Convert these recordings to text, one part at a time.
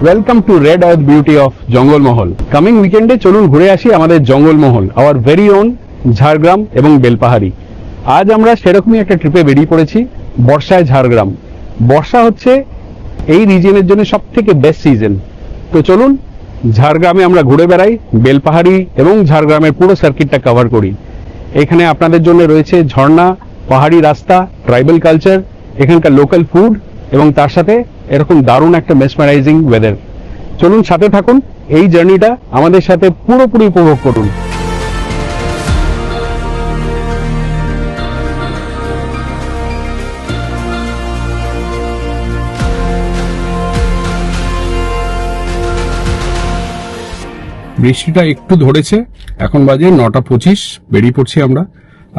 Welcome to red earth beauty of Jangalmahal. Coming উইকেন্ডে চলুন ঘুরে আসি আমাদের Jangalmahal, our very own Jhargram এবং বেলপাহাড়ি। আজ আমরা সেরকমই একটা ট্রিপে বেরিয়ে পড়েছি, বর্ষায় ঝাড়গ্রাম। বর্ষা হচ্ছে এই রিজিয়নের জন্য সব থেকে বেস্ট সিজন। তো চলুন ঝাড়গ্রামে আমরা ঘুরে বেড়াই, বেলপাহাড়ি এবং ঝাড়গ্রামের পুরো সার্কিটটা কভার করি। এখানে আপনাদের জন্য রয়েছে ঝর্ণা, পাহাড়ি রাস্তা, ট্রাইবাল কালচার, এখানকার লোকাল ফুড এবং তার সাথে এরকম দারুণ একটা মেসমারাইজিং ওয়েদার। চলুন সাথে থাকুন, এই জার্নিটা আমাদের সাথে পুরোপুরি উপভোগ করুন। বৃষ্টিটা একটু ধরেছে, এখন বাজে 9:25, বেরিয়ে পড়ছি আমরা।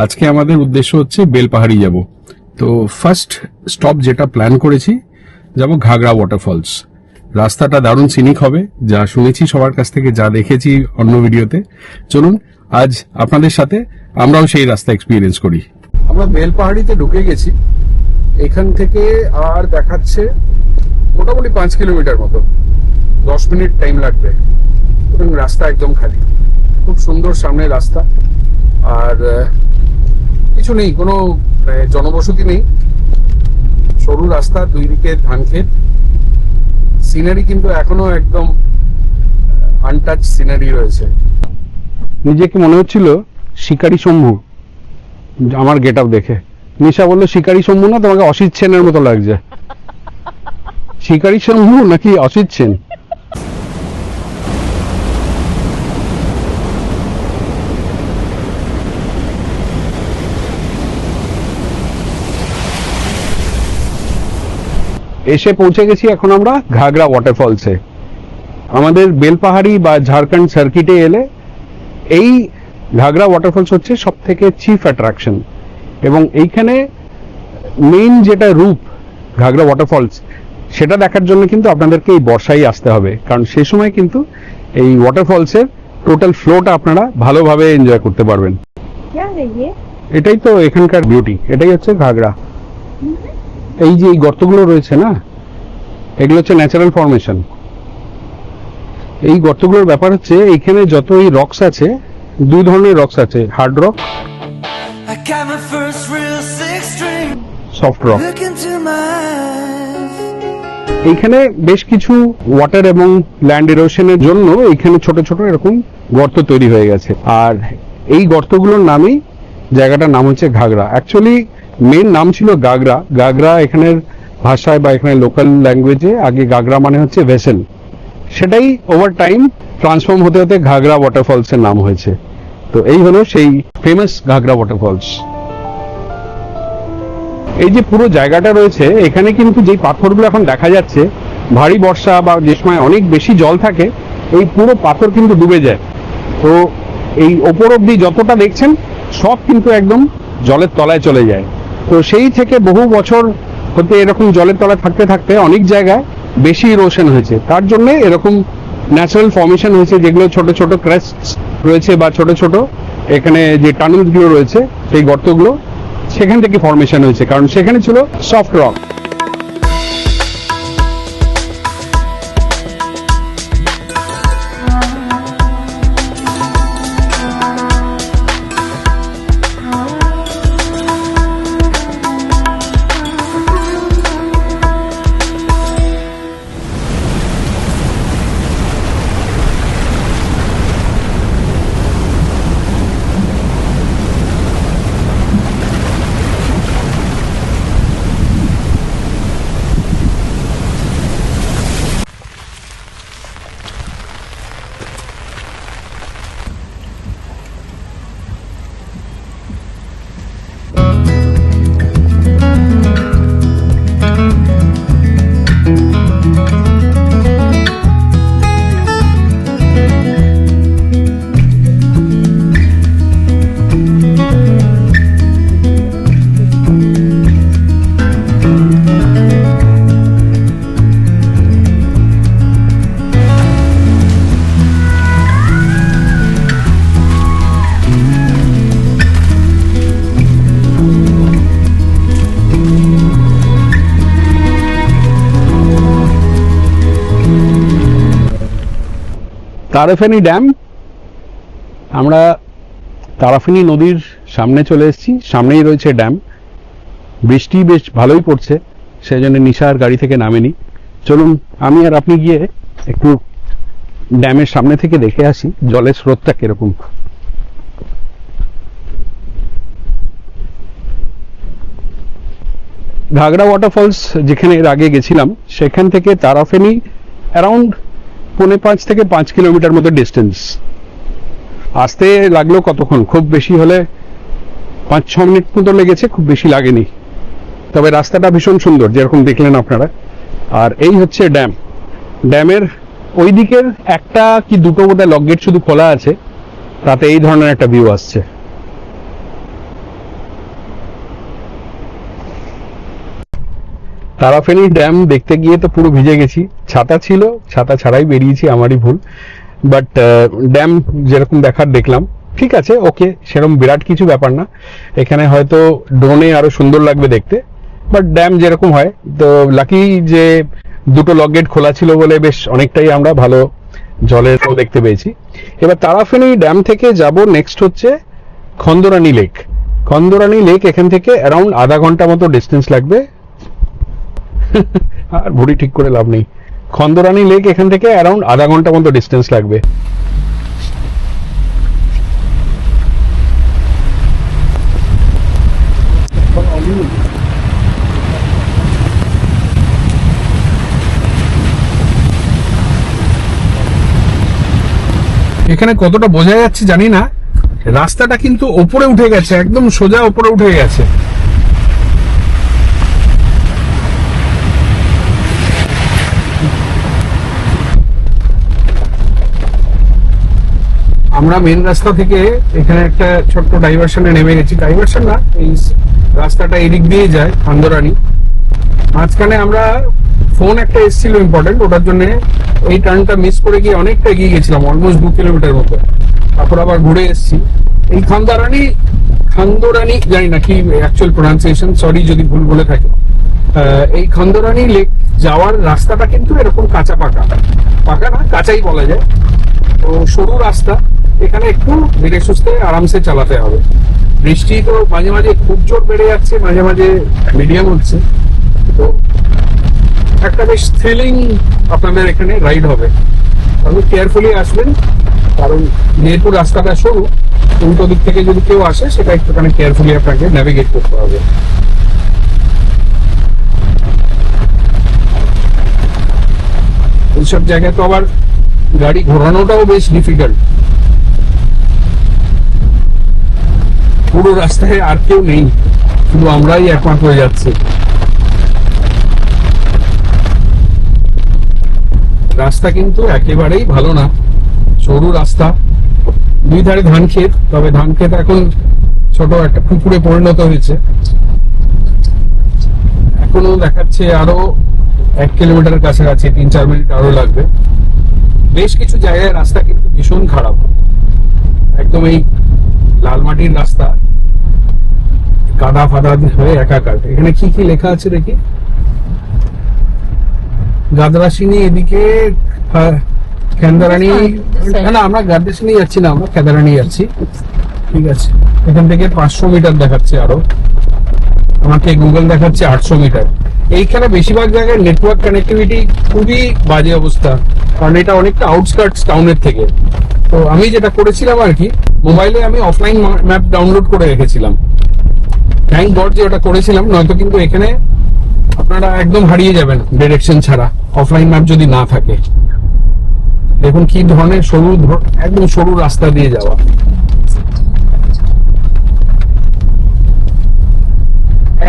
আজকে আমাদের উদ্দেশ্য হচ্ছে বেলপাহাড়ি যাব। তো ফার্স্ট স্টপ যেটা প্ল্যান করেছি, যাব ঘাগড়া ওয়াটারফলস। রাস্তাটা দারুণ সিনিক হবে, যা শুনেছি সবার কাছ থেকে, যা দেখেছি অন্য ভিডিওতে। চলুন আজ আপনাদের সাথে আমরাও সেই রাস্তা এক্সপিরিয়েন্স করি। আমরা বেলপাহাড়িতে ঢুকে গেছি, এখান থেকে আর দেখাচ্ছে মোটামুটি 5 কিলোমিটার মতো, 10 মিনিট টাইম লাগবে। রাস্তা একদম খালি, খুব সুন্দর সামনে রাস্তা, আর কিছু নেই, কোনো জনবসতি নেই, সরু রাস্তা, দুই দিকে ধান ক্ষেত। সিনারি কিন্তু এখনো একদম আনটাচ সিনারি রয়েছে। নিজেকে মনে হচ্ছিল শিকারি শম্ভু আমার গেট আপ দেখে। নিশা বললো শিকারি শম্ভু না, তোমাকে অসিত সেনের মতো লাগছে। শিকারি শম্ভু নাকি অসিত সেন? এসে পৌঁছে গেছি এখন আমরা ঘাগড়া ওয়াটারফলসে। আমাদের বেলপাহাড়ি বা ঝাড়খণ্ড সার্কিটে এলে এই ঘাগড়া ওয়াটারফলস হচ্ছে সব থেকে চিফ অ্যাট্রাকশন, এবং এইখানে মেইন যেটা রূপ ঘাগড়া ওয়াটারফলস, সেটা দেখার জন্য কিন্তু আপনাদেরকে এই বর্ষায় আসতে হবে, কারণ সেই সময় কিন্তু এই ওয়াটারফলসের টোটাল ফ্লোটা আপনারা ভালোভাবে এনজয় করতে পারবেন। এটাই তো এখানকার বিউটি, এটাই হচ্ছে ঘাগড়া। এই যে এই গর্তগুলো রয়েছে না, এগুলো হচ্ছে ন্যাচারাল ফর্মেশন। এই গর্তগুলোর ব্যাপার হচ্ছে এইখানে যত এই রক্স আছে, দুই ধরনের রক্স আছে, হার্ড রক, সফট রক। এইখানে বেশ কিছু ওয়াটার এবং ল্যান্ড এরোশনের জন্য এইখানে ছোট ছোট এরকম গর্ত তৈরি হয়ে গেছে, আর এই গর্তগুলোর নামই জায়গাটার নাম হচ্ছে ঘাগড়া। অ্যাকচুয়ালি মেন নাম ছিল গাগরা। গাগরা এখানের ভাষায় বা এখানে লোকাল ল্যাঙ্গুয়েজে আগে গাগরা মানে হচ্ছে ভেসেল, সেটাই ওভার টাইম ট্রান্সফর্ম হতে হতে ঘাগড়া ওয়াটারফলস এর নাম হয়েছে। তো এই হলো সেই ফেমাস ঘাগড়া ওয়াটারফলস। এই যে পুরো জায়গাটা রয়েছে, এখানে কিন্তু যে পাথরগুলো এখন দেখা যাচ্ছে, ভারী বর্ষা বা যে সময় অনেক বেশি জল থাকে, এই পুরো পাথর কিন্তু ডুবে যায়। তো এই ওপর অব্দি যতটা দেখছেন সব কিন্তু একদম জলের তলায় চলে যায়। তো সেই থেকে বহু বছর হতে এরকম জলের তলায় থাকতে থাকতে অনেক জায়গায় বেশি ইরোশন হয়েছে, তার জন্য এরকম ন্যাচারাল ফর্মেশন হয়েছে, যেগুলো ছোট ছোট ক্রেস্ট রয়েছে বা ছোট ছোট এখানে যে টানেলগুলো রয়েছে, সেই গর্তগুলো সেখান থেকে ফর্মেশন হয়েছে, কারণ সেখানে ছিল সফট রক। তারাফেনী ড্যাম, আমরা তারাফেনী নদীর সামনে চলে এসেছি, সামনেই রয়েছে ড্যাম। বৃষ্টি বেশ ভালোই পড়ছে, সেই জন্য নিশা আর গাড়ি থেকে নামেনি। চলুন আমি আর আপনি গিয়ে একটু ড্যামের সামনে থেকে দেখে আসি জলের স্রোতটা কিরকম। ঘাগড়া ওয়াটারফলস যেখানে এর আগে গেছিলাম, সেখান থেকে তারাফেনী অ্যারাউন্ড 4.5 থেকে 5 কিলোমিটার মতো ডিস্টেন্স। আসতে লাগলো কতক্ষণ, খুব বেশি হলে 5-6 মিনিট মতো লেগেছে, খুব বেশি লাগেনি। তবে রাস্তাটা ভীষণ সুন্দর, যেরকম দেখলেন আপনারা। আর এই হচ্ছে ড্যাম। ড্যামের ওই দিকের একটা কি দুটো বোধহয় লক গেট শুধু খোলা আছে, তাতে এই ধরনের একটা ভিউ আসছে। তারাফেনী ড্যাম দেখতে গিয়ে তো পুরো ভিজে গেছি। ছাতা ছিল, ছাতা ছাড়াই বেরিয়েছি, আমারই ভুল। বাট ড্যাম যেরকম দেখার দেখলাম, ঠিক আছে, ওকে, সেরকম বিরাট কিছু ব্যাপার না। এখানে হয়তো ড্রোনে আরো সুন্দর লাগবে দেখতে, বাট ড্যাম যেরকম হয়। তো লাকি যে দুটো লক গেট খোলা ছিল বলে বেশ অনেকটাই আমরা ভালো জলের দেখতে পেয়েছি। এবার তারাফেনী ড্যাম থেকে যাব নেক্সট হচ্ছে খন্দরানী লেক। খন্দরানী লেক এখান থেকে অ্যারাউন্ড আধা ঘন্টা মতো ডিস্টেন্স লাগবে। আর ভুড়ি ঠিক করে লাভ নেই। খন্দরানী লেক এখান থেকে অ্যারাউন্ড আধা ঘন্টা মতো ডিস্টেন্স লাগবে। এখানে কতটা বোঝা যাচ্ছে জানি না, রাস্তাটা কিন্তু ওপরে উঠে গেছে, একদম সোজা ওপরে উঠে গেছে। আমরা মেন রাস্তা থেকে এখানে একটা ছোট্ট ডাইভারশনে নেমে গেছি। ডাইভারশন না, এই রাস্তাটা এদিক দিয়ে যায় খন্দরানী। মাঝখানে আমরা ফোন একটা এসেছিল ইম্পর্টেন্ট, ওটার জন্য এই টার্নটা মিস করে গিয়ে অনেকটা এগিয়ে গেছিলাম, অলমোস্ট 2 কিলোমিটার মতো। তারপর আবার ঘুরে এসেছি। এই খন্দরানী জানি না কি অ্যাকচুয়াল প্রোনাউন্সিয়েশন, সরি যদি ভুল বলে থাকি। এই খন্দরানী লেক যাওয়ার রাস্তাটা কিন্তু এরকম কাঁচা পাকা, পাকা না কাঁচাই বলা যায়। তো সরু রাস্তা, এখানে একটু ধীরে সুস্থে আরামসে চালাতে হবে। বৃষ্টি তো মাঝে মাঝে খুব জোর বেড়ে যাচ্ছে, মাঝে মাঝে মিডিয়াম হচ্ছে। তো একটা বেশ থ্রিলিং আপনাদের এখানে রাইড হবে। তবে কেয়ারফুলি আসবেন, কারণ যেহেতু রাস্তাটা সরু, উল্টো দিক থেকে যদি কেউ আসে সেটা একটুখানি কেয়ারফুলি আপনাকে ন্যাভিগেট করতে হবে। এইসব জায়গায় তো আবার গাড়ি ঘোরানোটাও বেশ ডিফিকাল্ট। পুরো রাস্তায় আর কেউ নেই, শুধু আমরাই একমাত্র হয়ে যাচ্ছি। রাস্তা কিন্তু একেবারেই ভালো না, সরু রাস্তা, দুই ধারে ধান ক্ষেত। তবে ধান ক্ষেত এখন ছোট একটা পুকুরে পরিণত হয়েছে। এখনো দেখাচ্ছে আরো 1 কিলোমিটার কাছাকাছি, 3-4 মিনিট আরো লাগবে। বেশ কিছু জায়গায় রাস্তা কিন্তু ভীষণ খারাপ, একদম এই লাল মাটির রাস্তা, কাদা ফাদা হয়ে একাকার। এখানে কি কি লেখা আছে দেখি। গাদরাসিনী এদিকে, খেন্দারানী, না আমরা গাদরাসিনী যাচ্ছি না, আমরা খেদারানী যাচ্ছি। ঠিক আছে, এখান থেকে 500 মিটার দেখাচ্ছে, আরো আমাকে গুগল দেখাচ্ছে 800 মিটার। এইখানে বেশিরভাগ জায়গায় নেটওয়ার্ক কানেক্টিভিটি খুবই বাজে অবস্থা, কারণ এটা অনেকটা আউটস্কার্টস টাউনের থেকে। তো আমি যেটা করেছিলাম আর কি, মোবাইলে আমি অফলাইন ম্যাপ ডাউনলোড করে রেখেছিলাম। থ্যাংক গড যে ওটা করেছিলাম, নয়তো কিন্তু এখানে আপনারা একদম হারিয়ে যাবেন ডিরেকশন ছাড়া, অফলাইন ম্যাপ যদি না থাকে। দেখুন কি ধরনের সরু, একদম সরু রাস্তা দিয়ে যাওয়া।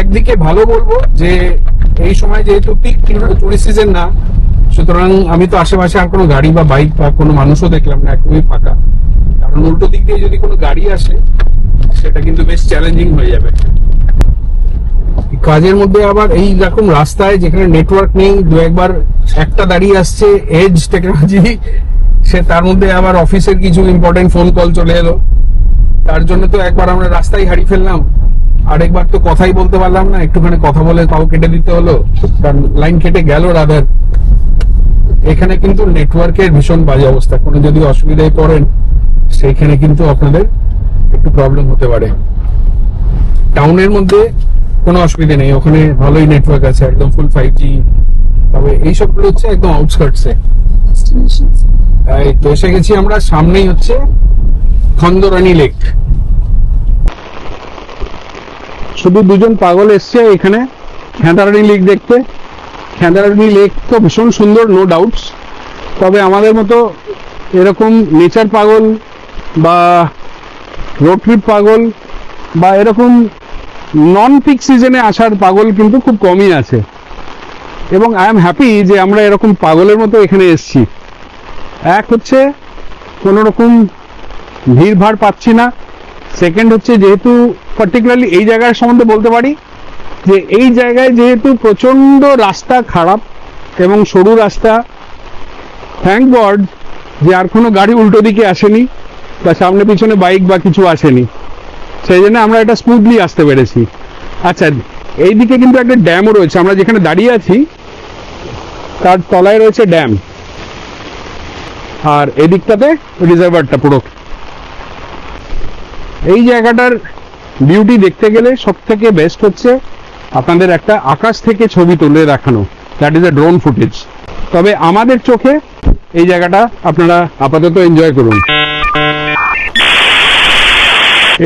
একদিকে ভালো বলবো যে এই সময় যেহেতু পিক টুরিস্ট সিজন না, সুতরাং আমি তো আশেপাশে আর কোনো গাড়ি বা বাইক বা কোনো মানুষও দেখলাম না, একদমই ফাঁকা। কারণ উল্টো দিক দিয়ে যদি কোনো গাড়ি আসে সেটা কিন্তু বেশ চ্যালেঞ্জিং হয়ে যাবে। কাজের মধ্যে আবার এই রকম রাস্তায় যেখানে নেটওয়ার্ক নেই, দু একবার একটা দাঁড়িয়ে আসছে এজ টেকনোলজি, সে তার মধ্যে আবার অফিসের কিছু ইম্পর্টেন্ট ফোন কল চলে এলো, তার জন্য তো একবার আমরা রাস্তায় হারিয়ে ফেললাম। আরেকবার তো কথাই বলতে পারলাম না, একটুখানি কথা বলে তাও কেটে দিতে হলো, কারণ লাইন কেটে গেল রাদার। এখানে কিন্তু নেটওয়ার্কের ভীষণ বাজে অবস্থা, কোনো যদি অসুবিধায় পড়েন সেইখানে কিন্তু আপনাদের একটু প্রবলেম হতে পারে। টাউনের মধ্যে কোনো অসুবিধা নেই, ওখানে ভালোই নেটওয়ার্ক আছে, একদম ফুল 5G। তবে এইসবগুলো হচ্ছে একদম আউটস্কার্টসে। তো এসে গেছি আমরা, সামনেই হচ্ছে খন্দরানী লেক। শুধু দুজন পাগল এসছে এখানে খেঁদারানী লেক দেখতে। খেঁদারানী লেক তো ভীষণ সুন্দর, নো ডাউটস। তবে আমাদের মতো এরকম নেচার পাগল বা রোড ট্রিপ পাগল বা এরকম নন পিক সিজনে আসার পাগল কিন্তু খুব কমই আছে, এবং আই এম হ্যাপি যে আমরা এরকম পাগলের মতো এখানে এসছি। এক হচ্ছে কোনো রকম ভিড় ভাড় পাচ্ছি না, সেকেন্ড হচ্ছে যেহেতু পার্টিকুলারলি এই জায়গার সম্বন্ধে বলতে পারি যে এই জায়গায় যেহেতু প্রচণ্ড রাস্তা খারাপ এবং সরু রাস্তা, থ্যাংক গড যে আর কোনো গাড়ি উল্টো দিকে আসেনি বা সামনে পিছনে বাইক বা কিছু আসেনি, সেই জন্য আমরা এটা স্মুথলি আসতে পেরেছি। আচ্ছা, এইদিকে কিন্তু একটা ড্যামও রয়েছে, আমরা যেখানে দাঁড়িয়ে আছি তার তলায় রয়েছে ড্যাম, আর এদিকটাতে রিজার্ভারটা পুরো। এই জায়গাটার বিউটি দেখতে গেলে সব থেকে বেস্ট হচ্ছে আপনাদের একটা আকাশ থেকে ছবি তুলে দেখানো, that is a drone footage. তবে আমাদের চোখে এই জায়গাটা আপনারা আপাতত এনজয় করুন।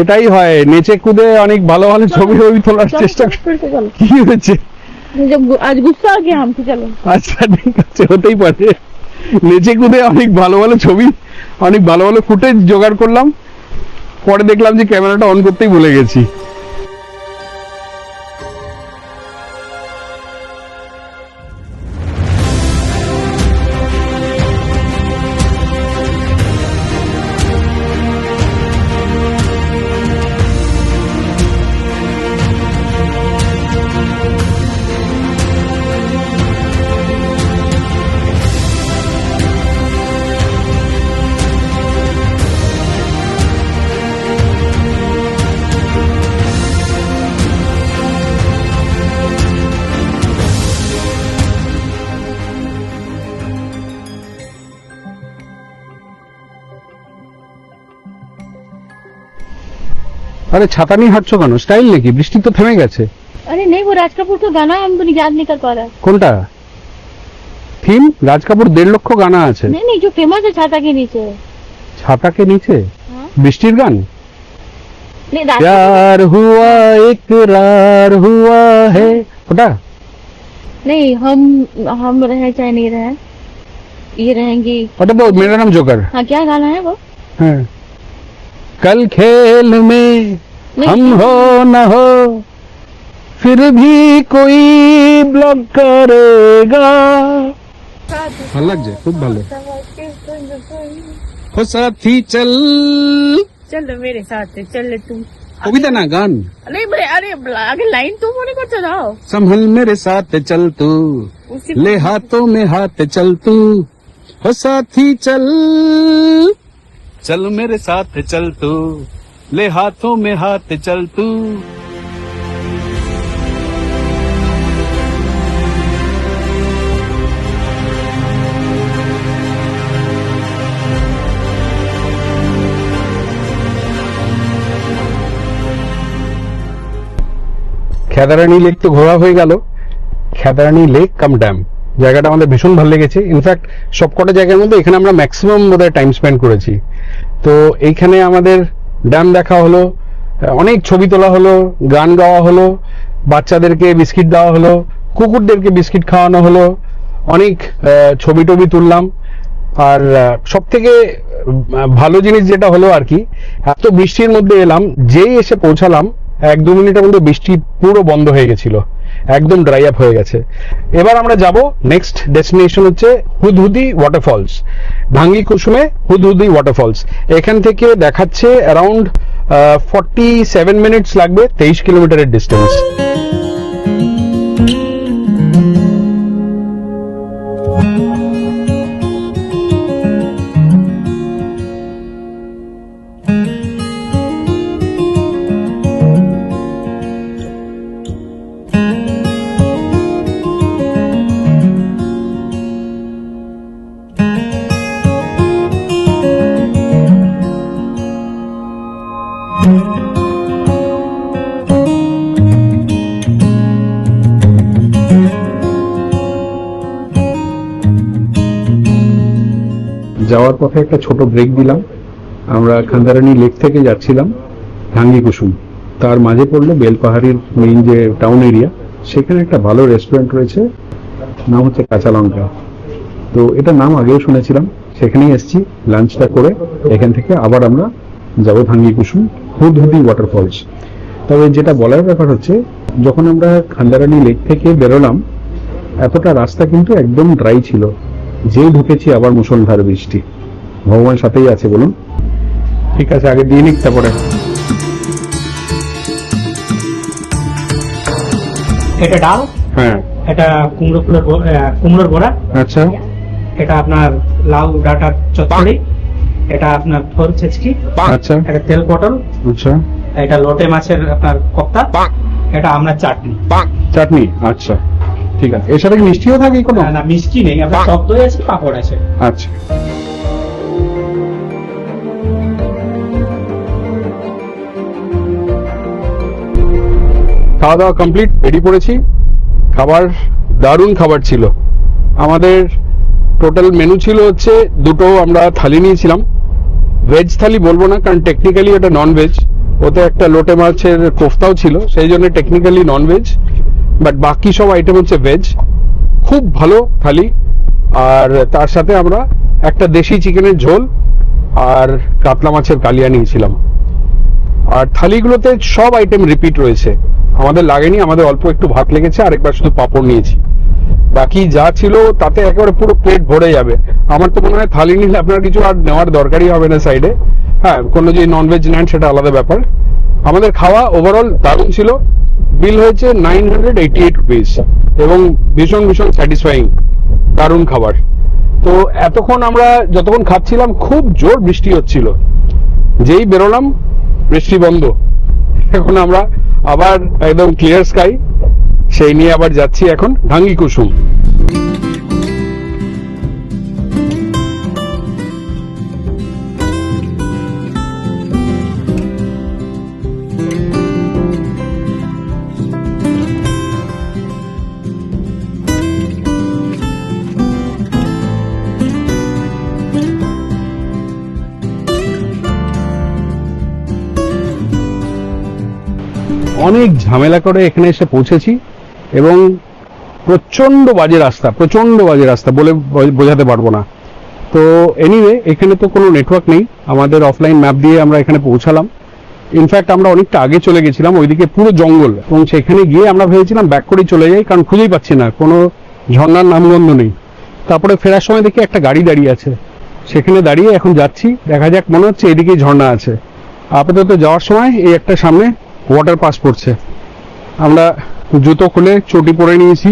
এটাই হয়, নেচে কুদে অনেক ভালো ভালো ছবি তোলার চেষ্টা। কি হয়েছে? আজ গুসা আ গিয়া হামকে চলো। আচ্ছা ঠিক আছে, হতেই পারে। নেচে কুদে অনেক ভালো ভালো ছবি, অনেক ভালো ভালো ফুটেজ জোগাড় করলাম, পরে দেখলাম যে ক্যামেরাটা অন করতেই ভুলে গেছি। আরে ছাতা নিয়ে হাঁটছো কেন? স্টাইল নাকি? বৃষ্টি তো থেমে গেছে। अरे नहीं, वो राज कपूर का गाना हम तो याद नहीं कर पा रहा। কোনটা থিম? রাজ কাপুর 1.5 লক্ষ গানা আছে। नहीं नहीं, जो फेमस है छाता के नीचे। ছাতাকে নিচে हाँ? বৃষ্টির গান? नहीं राज প্যার হুয়া ইকরার হুয়া হে, ওটা? नहीं, हम रहे चाहे नहीं रहे, ये रहेंगी। ওটা তো মেরা নাম জোকার। हाँ, क्या गाना है वो? হ্যাঁ, कल खेल में नहीं, हम हो न हो फिर भी कोई ब्लॉक करेगा। ভালো লাগছে, খুব ভালো। ও সাথী চল, चलो मेरे साथ चल तू। কবিতা না গান। नहीं मेरे, अरे आगे लाइन तुम होने करते जाओ। संभल मेरे साथ चल तू, ले हाथों में हाथ चल तू, हो साथी चल, चल मेरे साथ चल तू, ले हाथों में हाथ चल तू। খেদারানী লেক তো ঘোরা হয়ে গেল। খেদারানী লেক কাম ড্যাম জায়গাটা আমাদের ভীষণ ভালো লেগেছে। ইনফ্যাক্ট সবকটা জায়গার মধ্যে এখানে আমরা ম্যাক্সিমাম বোধহয় টাইম স্পেন্ড করেছি। তো এইখানে আমাদের ড্যাম দেখা হলো, অনেক ছবি তোলা হলো, গান গাওয়া হলো, বাচ্চাদেরকে বিস্কিট দেওয়া হলো, কুকুরদেরকে বিস্কিট খাওয়ানো হলো, অনেক ছবি টবি তুললাম। আর সব থেকে ভালো জিনিস যেটা হলো আর কি, এত বৃষ্টির মধ্যে এলাম, যেই এসে পৌঁছালাম 1-2 মিনিটের মধ্যে বৃষ্টি পুরো বন্ধ হয়ে গেছিল, একদম ড্রাই আপ হয়ে গেছে। এবার আমরা যাব, নেক্সট ডেস্টিনেশন হচ্ছে হুদহুদি ওয়াটারফলস, ভাঙ্গি কুসুমে হুদহুদি ওয়াটারফলস। এখান থেকে দেখাচ্ছে অ্যারাউন্ড 47 মিনিটস লাগবে, 23 কিলোমিটারের ডিস্টেন্স। যাওয়ার পথে একটা ছোট ব্রেক দিলাম। আমরা খান্দারানি লেক থেকে যাচ্ছিলাম ধাঙ্গি কুসুম, তার মাঝে পড়লো বেলপাহাড়ির মেইন যে টাউন এরিয়া, সেখানে একটা ভালো রেস্টুরেন্ট রয়েছে, নাম হচ্ছে কাঁচা লঙ্কা। তো এটা নাম আগেও শুনেছিলাম, সেখানেই এসেছি। লাঞ্চটা করে এখান থেকে আবার আমরা যাবো ধাঙ্গি কুসুম হুদহুদি ওয়াটারফলস। তবে যেটা বলার ব্যাপার হচ্ছে, যখন আমরা খান্দারানি লেক থেকে বেরোলাম, এতটা রাস্তা কিন্তু একদম ড্রাই ছিল। যেই ঢুকেছি আবার মুষলধার বৃষ্টি। ভগবান সাথেই আছে বলুন। ঠিক আছে, আগে দিয়ে নিক তারপরে। এটা ডাল, হ্যাঁ, এটা কুমড়োর বড়া, আচ্ছা এটা আপনার লাউ ডাঁটার চচ্চড়ি, এটা আপনার থোর ছেচকি, আচ্ছা এটা তেল পটল, আচ্ছা এটা লোটে মাছের আপনার কোপ্তা, এটা আপনার চাটনি। চাটনি, আচ্ছা ঠিক আছে। এর সাথে কি মিষ্টিও থাকে কোনো? না মিষ্টি নেই, আপনার টক দই আছে, পাঁপড় আছে। আচ্ছা, খাওয়া দাওয়া কমপ্লিট, রেডি করেছি। খাবার দারুণ খাবার ছিল। আমাদের টোটাল মেনু ছিল হচ্ছে দুটো, আমরা থালি নিয়েছিলাম। ভেজ থালি বলবো না, কারণ টেকনিক্যালি ওটা নন ভেজ। ওতে একটা লোটে মাছের কোফতাও ছিল, সেই জন্য টেকনিক্যালি নন ভেজ, বাট বাকি সব আইটেম হচ্ছে ভেজ। খুব ভালো থালি। আর তার সাথে আমরা একটা দেশি চিকেনের ঝোল আর কাতলা মাছের কালিয়া নিয়েছিলাম। আর থালিগুলোতে সব আইটেম রিপিট রয়েছে, আমাদের লাগেনি, আমাদের অল্প একটু ভাত লেগেছে, আর একবার শুধু পাঁপড় নিয়েছি। বাকি যা ছিল তাতে একেবারে পুরো পেট ভরে যাবে। আমার তো মনে হয় থালি নিলে আপনার কিছু আর নেওয়ার দরকারই হবে না সাইডে। হ্যাঁ, কোনো যে ননভেজ নেন সেটা আলাদা ব্যাপার। আমাদের খাওয়া ওভারঅল দারুণ ছিল। বিল হয়েছে 988 রুপিস এবং ভীষণ ভীষণ স্যাটিসফাইং, দারুণ খাবার। তো এতক্ষণ আমরা যতক্ষণ খাচ্ছিলাম খুব জোর বৃষ্টি হচ্ছিল, যেই বেরোলাম বৃষ্টি বন্ধ। এখন আমরা আবার একদম ক্লিয়ার স্কাই, সেই নিয়ে আবার যাচ্ছি এখন ধাঙ্গি কুসুম। অনেক ঝামেলা করে এখানে এসে পৌঁছেছি এবং প্রচন্ড বাজে রাস্তা বলে বোঝাতে পারবো না। তো এনিওয়ে, এখানে তো কোনো নেটওয়ার্ক নেই, আমাদের অফলাইন ম্যাপ দিয়ে আমরা এখানে পৌঁছালাম। ইনফ্যাক্ট আমরা অনেকটা আগে চলে গেছিলাম, ওইদিকে পুরো জঙ্গল, এবং সেখানে গিয়ে আমরা ভেবেছিলাম ব্যাক করেই চলে যাই, কারণ খুঁজেই পাচ্ছি না, কোনো ঝর্ণার নামগন্ধ নেই। তারপরে ফেরার সময় দেখি একটা গাড়ি দাঁড়িয়ে আছে, সেখানে দাঁড়িয়ে এখন যাচ্ছি, দেখা যাক, মনে হচ্ছে এদিকেই ঝর্ণা আছে। আপাতত যাওয়ার সময় এই একটা সামনে ওয়াটার পাস পড়ছে, আমরা জুতো খুলে চটি পরে নিয়েছি।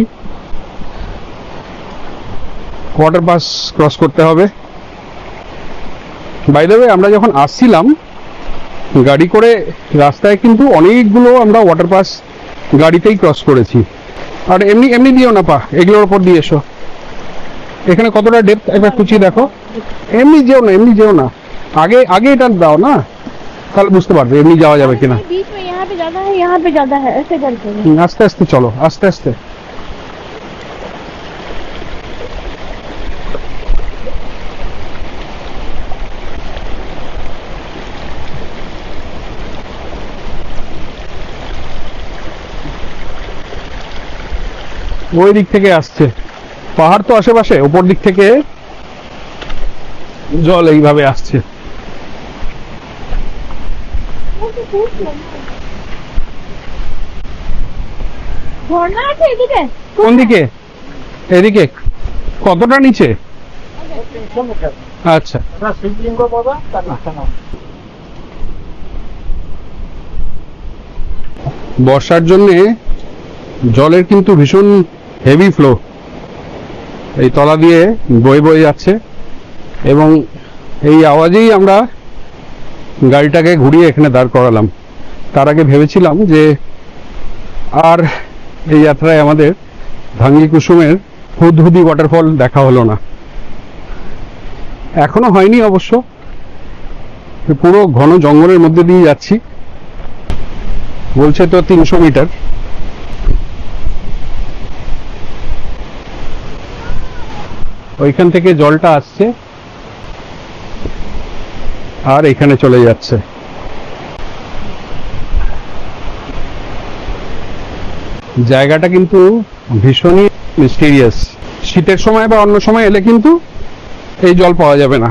ওয়াটার পাস ক্রস করতে হবে। বাই দ্য ওয়ে, আমরা যখন আসছিলাম গাড়ি করে, রাস্তায় কিন্তু অনেকগুলো আমরা ওয়াটার পাস গাড়িতেই ক্রস করেছি। আর এমনি এমনি দিও না পা, এগুলোর উপর দিয়ে এসো। এখানে কতটা ডেপথ একবার খুঁচিয়ে দেখো। এমনি যেও না, আগে এটা দাও না, তাহলে বুঝতে পারবে এমনি যাওয়া যাবে কিনা। बीच में यहाँ पे ज्यादा है ऐसे करते हैं। আস্তে আস্তে চলো, আস্তে আস্তে। ওই দিক থেকে আসছে, পাহাড় তো আশেপাশে, ওপর দিক থেকে জল এইভাবে আসছে। ঝর্ণা আছে এদিকে? কোন দিকে? এদিকে? কতটা নিচে? আচ্ছা, বর্ষার জন্যে জলের কিন্তু ভীষণ হেভি ফ্লো, এই তলা দিয়ে বয়ে বয়ে যাচ্ছে, এবং এই আওয়াজেই আমরা গাড়িটাকে ঘুরিয়ে এখানে দাঁড় করালাম। তার আগে ভেবেছিলাম যে আর এই যাত্রায় আমাদের ধাঙ্গি কুসুমের হুদহুদি ওয়াটারফল দেখা হলো না, এখনো হয়নি অবশ্য। পুরো ঘন জঙ্গলের মধ্যে দিয়ে যাচ্ছি, বলছে তো 300 মিটার। ওইখান থেকে জলটা আসছে আর এখানে চলে যাচ্ছে। জায়গাটা কিন্তু ভীষণই মিস্টিরিয়াস। শীতের সময় বা অন্য সময় এলে কিন্তু এই জল পাওয়া যাবে না।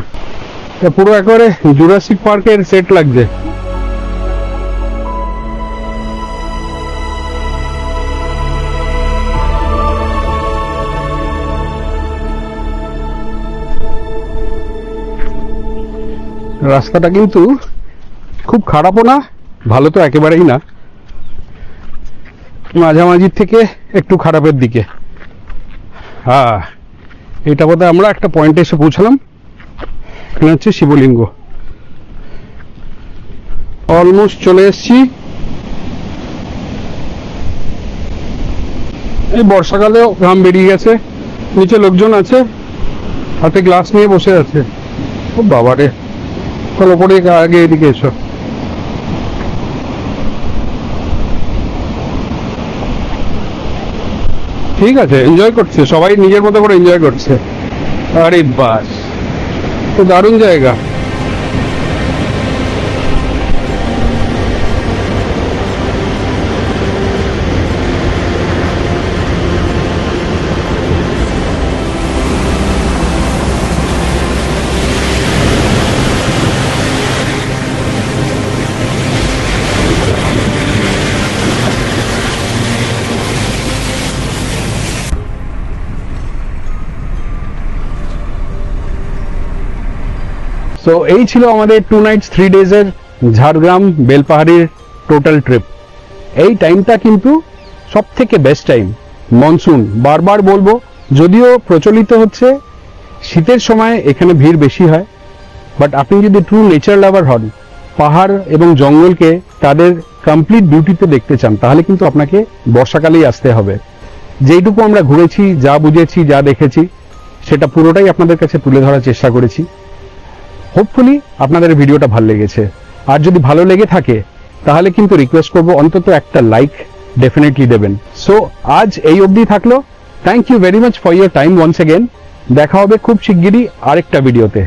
পুরো একেবারে জুরাসিক পার্কের সেট লাগছে। রাস্তাটা কিন্তু খুব খারাপও না, ভালো তো একেবারেই না, মাঝামাঝির থেকে একটু খারাপের দিকে। হ্যাঁ, এটা বোধহয় আমরা একটা পয়েন্টে এসে পৌঁছালাম। এখানে হচ্ছে শিবলিঙ্গ। অলমোস্ট চলে এসেছি। এই বর্ষাকালেও ঘাম বেরিয়ে গেছে। নিচে লোকজন আছে, হাতে গ্লাস নিয়ে বসে আছে। ও বাবারে, চলো পরে আগে এদিকে এসো। ঠিক আছে, এনজয় করছে সবাই, নিজের মতো করে এনজয় করছে। আরে বাস, তো দারুণ জায়গা। তো এই ছিল আমাদের 2 nights 3 days এর ঝাড়গ্রাম বেলপাহাড়ির টোটাল ট্রিপ। এই টাইমটা কিন্তু সব থেকে বেস্ট টাইম, মনসুন। বারবার বলবো, যদিও প্রচলিত হচ্ছে শীতের সময় এখানে ভিড় বেশি হয়, বাট আপনি যদি ট্রু নেচার লাভার হন, পাহাড় এবং জঙ্গলকে তাদের কমপ্লিট বিউটিতে দেখতে চান, তাহলে কিন্তু আপনাকে বর্ষাকালেই আসতে হবে। যেইটুকু আমরা ঘুরেছি, যা বুঝেছি, যা দেখেছি, সেটা পুরোটাই আপনাদের কাছে তুলে ধরার চেষ্টা করেছি। হোপফুলি আপনাদের ভিডিওটা ভালো লেগেছে। আর যদি ভালো লেগে থাকে তাহলে কিন্তু রিকোয়েস্ট করবো অন্তত একটা লাইক ডেফিনেটলি দেবেন। সো আজ এই অবধি থাকলো। Thank you very much for your time once again. দেখা হবে খুব শিগগিরই আরেকটা ভিডিওতে।